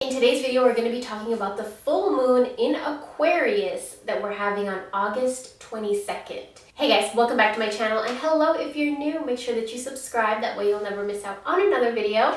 In today's video, we're going to be talking about the full moon in Aquarius that we're having on August 22nd. Hey guys, welcome back to my channel, and hello if you're new, make sure that you subscribe, that way you'll never miss out on another video.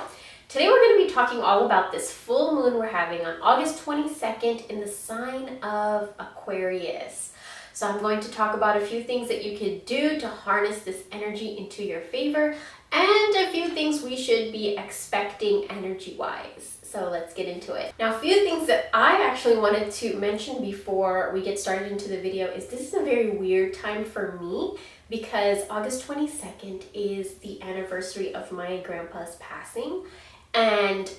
Today we're going to be talking all about this full moon we're having on August 22nd in the sign of Aquarius. So I'm going to talk about a few things that you could do to harness this energy into your favor, and a few things we should be expecting energy-wise. So let's get into it. Now, a few things that I actually wanted to mention before we get started into the video is this is a very weird time for me because August 22nd is the anniversary of my grandpa's passing. And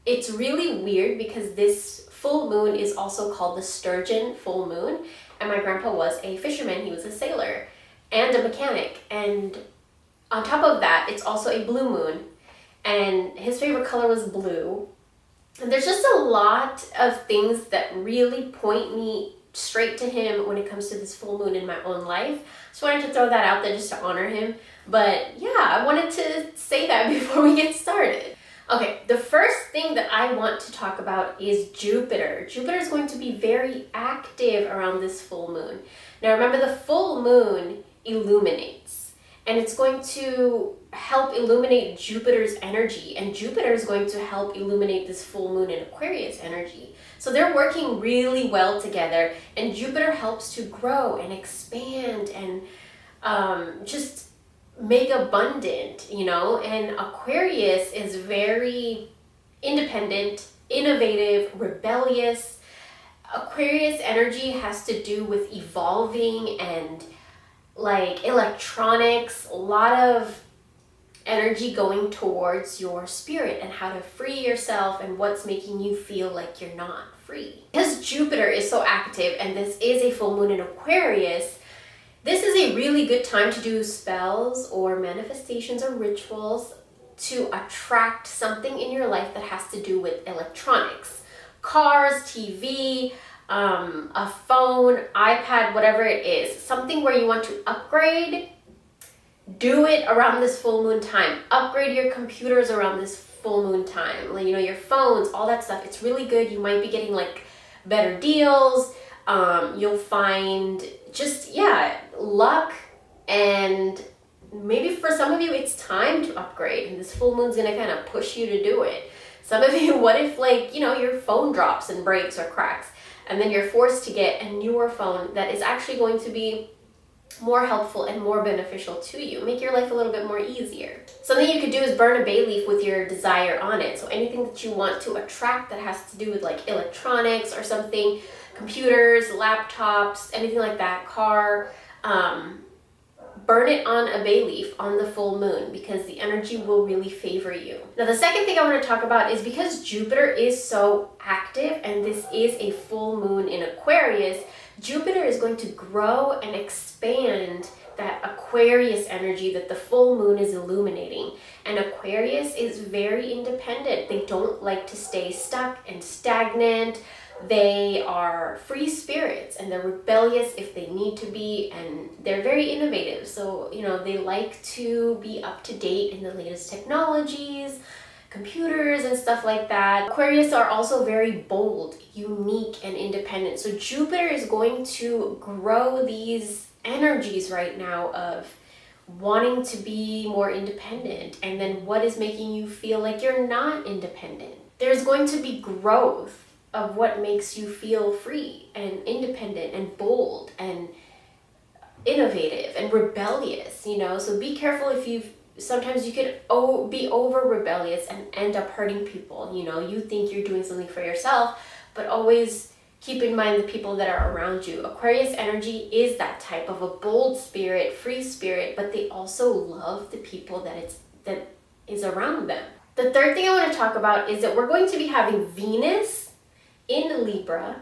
it's really weird because this full moon is also called the sturgeon full moon. And my grandpa was a fisherman, he was a sailor and a mechanic. And on top of that, it's also a blue moon. And his favorite color was blue. And there's just a lot of things that really point me straight to him when it comes to this full moon in my own life. Just wanted to throw that out there just to honor him. But yeah, I wanted to say that before we get started. Okay, the first thing that I want to talk about is Jupiter. Jupiter is going to be very active around this full moon. Now remember, the full moon illuminates. And it's going to help illuminate Jupiter's energy. And Jupiter is going to help illuminate this full moon in Aquarius energy. So they're working really well together. And Jupiter helps to grow and expand and just make abundant, you know. And Aquarius is very independent, innovative, rebellious. Aquarius energy has to do with evolving and like electronics, a lot of energy going towards your spirit and how to free yourself and what's making you feel like you're not free. Because Jupiter is so active and this is a full moon in Aquarius, this is a really good time to do spells or manifestations or rituals to attract something in your life that has to do with electronics. Cars, TV, a phone, iPad, whatever it is, something where you want to upgrade, do it around this full moon time. Upgrade your computers around this full moon time. Like, you know, your phones, all that stuff. It's really good. You might be getting like better deals. You'll find just, yeah, luck, and maybe for some of you it's time to upgrade and this full moon's gonna kind of push you to do it. Some of you, what if, like, you know, your phone drops and breaks or cracks? And then you're forced to get a newer phone that is actually going to be more helpful and more beneficial to you. Make your life a little bit more easier. Something you could do is burn a bay leaf with your desire on it. So anything that you want to attract that has to do with like electronics or something, computers, laptops, anything like that, car, burn it on a bay leaf on the full moon because the energy will really favor you. Now, the second thing I want to talk about is because Jupiter is so active and this is a full moon in Aquarius, Jupiter is going to grow and expand that Aquarius energy that the full moon is illuminating. And Aquarius is very independent. They don't like to stay stuck and stagnant. They are free spirits and they're rebellious if they need to be, and they're very innovative. So, you know, they like to be up to date in the latest technologies, computers and stuff like that. Aquarius are also very bold, unique, and independent. So Jupiter is going to grow these energies right now of wanting to be more independent. And then what is making you feel like you're not independent? There's going to be growth of what makes you feel free and independent and bold and innovative and rebellious, you know. So be careful if sometimes you could be over rebellious and end up hurting people. You know, you think you're doing something for yourself, but always keep in mind the people that are around you. Aquarius energy is that type of a bold spirit, free spirit, but they also love the people that is around them. The third thing I want to talk about is that we're going to be having Venus in Libra,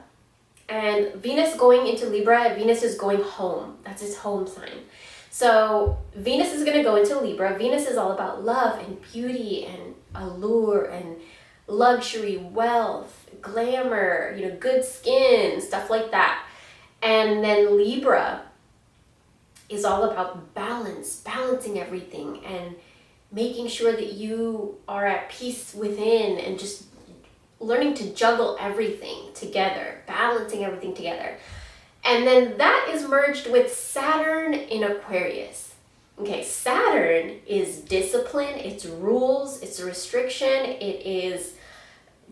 and Venus going into Libra, Venus is going home. That's its home sign. So Venus is going to go into Libra. Venus is all about love and beauty and allure and luxury, wealth, glamour, you know, good skin, stuff like that. And then Libra is all about balance, balancing everything and making sure that you are at peace within and just learning to juggle everything together, balancing everything together. And then that is merged with Saturn in Aquarius. Okay, Saturn is discipline, it's rules, it's restriction, it is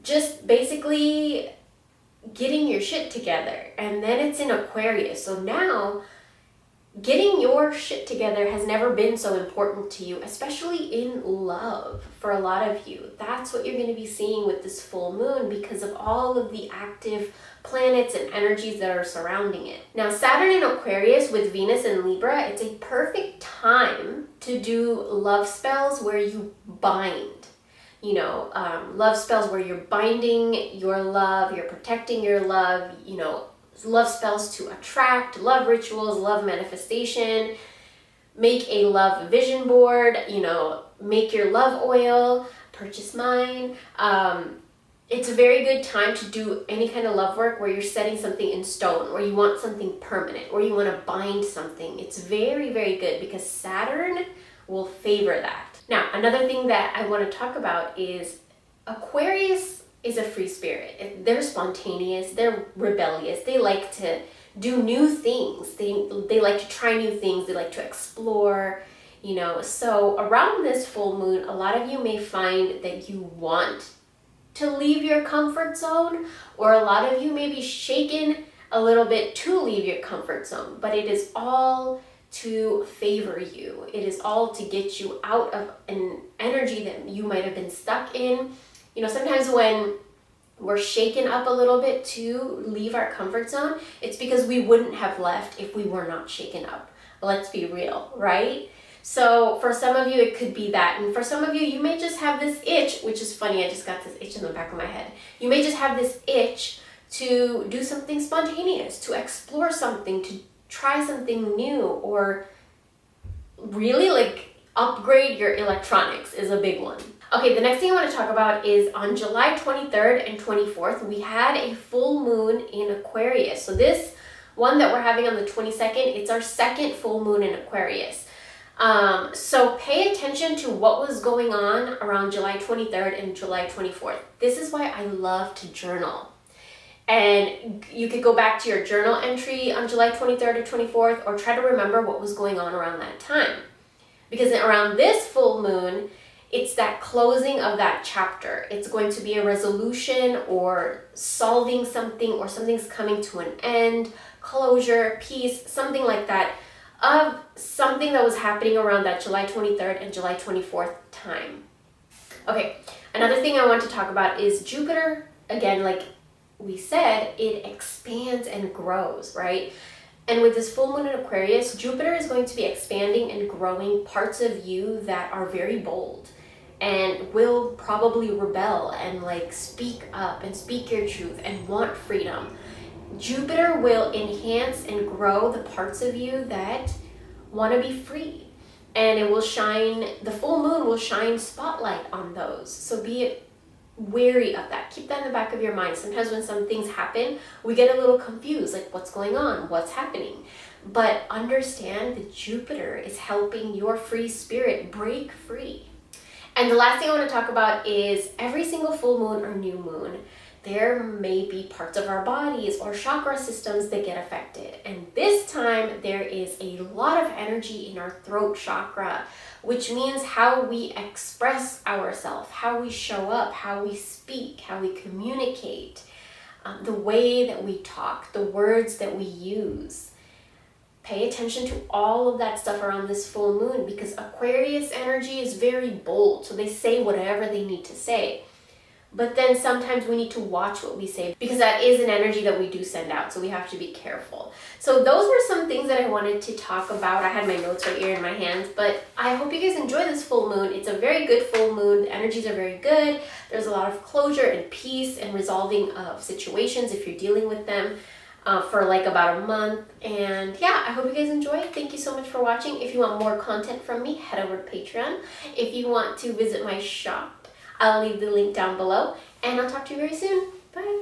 just basically getting your shit together. And then it's in Aquarius. So now getting your shit together has never been so important to you, especially in love for a lot of you. That's what you're going to be seeing with this full moon because of all of the active planets and energies that are surrounding it. Now, Saturn in Aquarius with Venus in Libra, it's a perfect time to do love spells where you bind. Love spells where you're binding your love, you're protecting your love, love spells to attract, love rituals, love manifestation, make a love vision board, make your love oil, purchase mine. It's a very good time to do any kind of love work where you're setting something in stone, or you want something permanent, or you want to bind something. It's very, very good because Saturn will favor that. Now, another thing that I want to talk about is Aquarius is a free spirit. They're spontaneous, they're rebellious, they like to do new things, they like to try new things, they like to explore, So around this full moon, a lot of you may find that you want to leave your comfort zone, or a lot of you may be shaken a little bit to leave your comfort zone, but it is all to favor you. It is all to get you out of an energy that you might have been stuck in. Sometimes when we're shaken up a little bit to leave our comfort zone, it's because we wouldn't have left if we were not shaken up. Let's be real, right? So for some of you, it could be that. And for some of you, you may just have this itch, which is funny. I just got this itch in the back of my head. You may just have this itch to do something spontaneous, to explore something, to try something new, or really upgrade your electronics is a big one. Okay, the next thing I want to talk about is on July 23rd and 24th, we had a full moon in Aquarius. So this one that we're having on the 22nd, it's our second full moon in Aquarius. So pay attention to what was going on around July 23rd and July 24th. This is why I love to journal. And you could go back to your journal entry on July 23rd or 24th, or try to remember what was going on around that time. Because around this full moon, it's that closing of that chapter. It's going to be a resolution or solving something, or something's coming to an end, closure, peace, something like that, of something that was happening around that July 23rd and July 24th time. Okay, another thing I want to talk about is Jupiter. Again, like we said, it expands and grows, right? And with this full moon in Aquarius, Jupiter is going to be expanding and growing parts of you that are very bold and will probably rebel and speak up and speak your truth and want freedom. Jupiter will enhance and grow the parts of you that want to be free. And it will shine, the full moon will shine spotlight on those. So be wary of that. Keep that in the back of your mind. Sometimes when some things happen, we get a little confused, what's going on? What's happening? But understand that Jupiter is helping your free spirit break free. And the last thing I want to talk about is every single full moon or new moon, there may be parts of our bodies or chakra systems that get affected. And this time there is a lot of energy in our throat chakra, which means how we express ourselves, how we show up, how we speak, how we communicate, the way that we talk, the words that we use. Pay attention to all of that stuff around this full moon, because Aquarius energy is very bold. So they say whatever they need to say. But then sometimes we need to watch what we say, because that is an energy that we do send out. So we have to be careful. So those were some things that I wanted to talk about. I had my notes right here in my hands, but I hope you guys enjoy this full moon. It's a very good full moon. The energies are very good. There's a lot of closure and peace and resolving of situations if you're dealing with them for about a month. And yeah, I hope you guys enjoy. Thank you so much for watching. If you want more content from me, head over to Patreon. If you want to visit my shop, I'll leave the link down below, and I'll talk to you very soon. Bye.